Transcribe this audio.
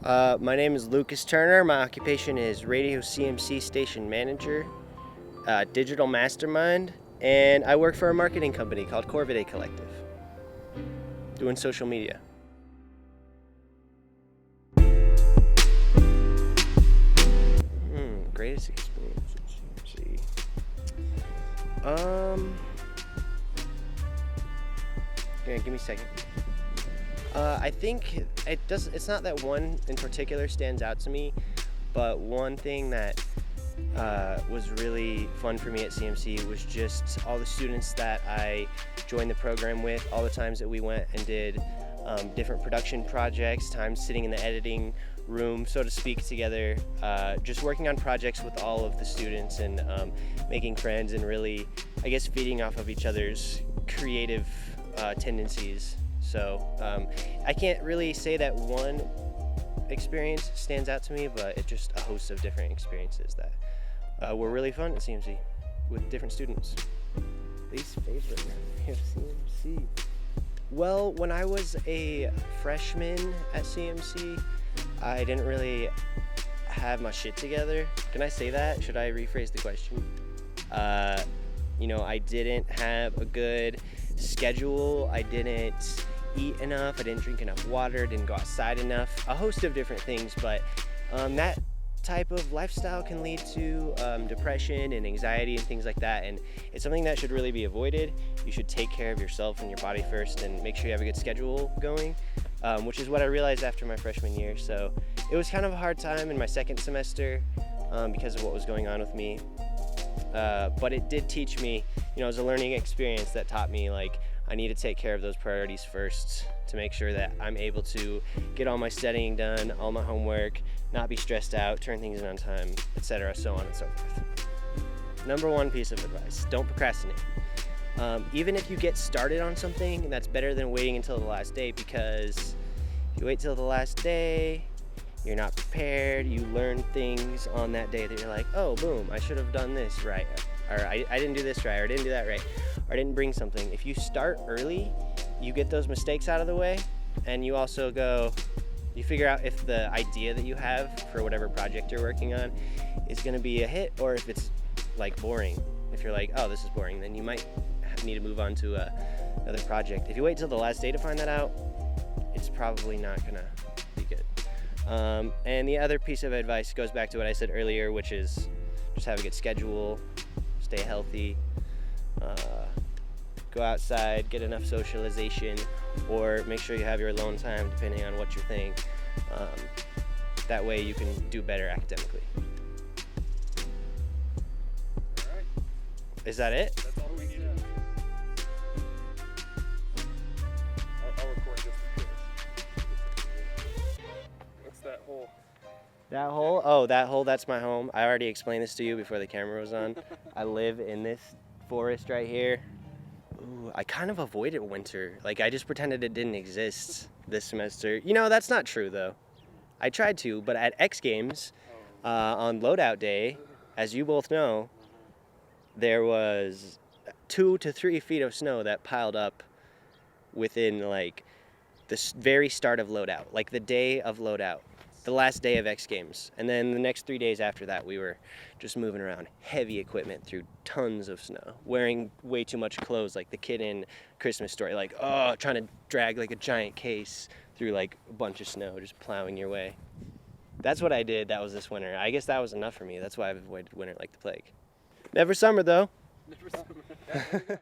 My name is Lucas Turner. My occupation is Radio CMC Station Manager, Digital Mastermind, and I work for a marketing company called Corvidae Collective, doing social media. Greatest experience at CMC. Yeah, give me a second. I think it's not that one in particular stands out to me, but one thing that was really fun for me at CMC was just all the students that I joined the program with, all the times that we went and did different production projects, times sitting in the editing room, so to speak, together, just working on projects with all of the students and making friends and really, I guess, feeding off of each other's creative tendencies. So I can't really say that one experience stands out to me, but it's just a host of different experiences that were really fun at CMC with different students. Least favorite memory of CMC? Well, when I was a freshman at CMC, I didn't really have my shit together. Can I say that? Should I rephrase the question? I didn't have a good schedule. I didn't eat enough. I didn't drink enough water. Didn't go outside enough. A host of different things, but that type of lifestyle can lead to depression and anxiety and things like that, and it's something that should really be avoided. You should take care of yourself and your body first and make sure you have a good schedule going, which is what I realized after my freshman year. So it was kind of a hard time in my second semester because of what was going on with me, but it did teach me, it was a learning experience that taught me, like, I need to take care of those priorities first to make sure that I'm able to get all my studying done, all my homework, not be stressed out, turn things in on time, etc., so on and so forth. Number one piece of advice, don't procrastinate. Even if you get started on something, that's better than waiting until the last day, because if you wait till the last day, you're not prepared, you learn things on that day that you're like, oh, boom, I should have done this right, or I didn't do this right, or I didn't do that right, or I didn't bring something. If you start early, you get those mistakes out of the way, and you also you figure out if the idea that you have for whatever project you're working on is going to be a hit, or if it's like boring. If you're like, oh, this is boring, then you might need to move on to another project. If you wait till the last day to find that out, it's probably not going to be good. And the other piece of advice goes back to what I said earlier, which is just have a good schedule, stay healthy, go outside, get enough socialization, or make sure you have your alone time depending on what you think. That way you can do better academically. All right. Is that it? That's all we need. I'll record just in case. What's that hole? That hole? Oh, that hole, that's my home. I already explained this to you before the camera was on. I live in this forest right here. Ooh, I kind of avoided winter. Like, I just pretended it didn't exist this semester. That's not true, though. I tried to, but at X Games, on loadout day, as you both know, there was 2 to 3 feet of snow that piled up within, like, the very start of loadout, like the day of loadout. The last day of X Games. And then the next 3 days after that, we were just moving around heavy equipment through tons of snow, wearing way too much clothes, like the kid in Christmas Story, like, trying to drag like a giant case through like a bunch of snow, just plowing your way. That's what I did. That was this winter. I guess that was enough for me. That's why I've avoided winter like the plague. Never summer, though. Never summer.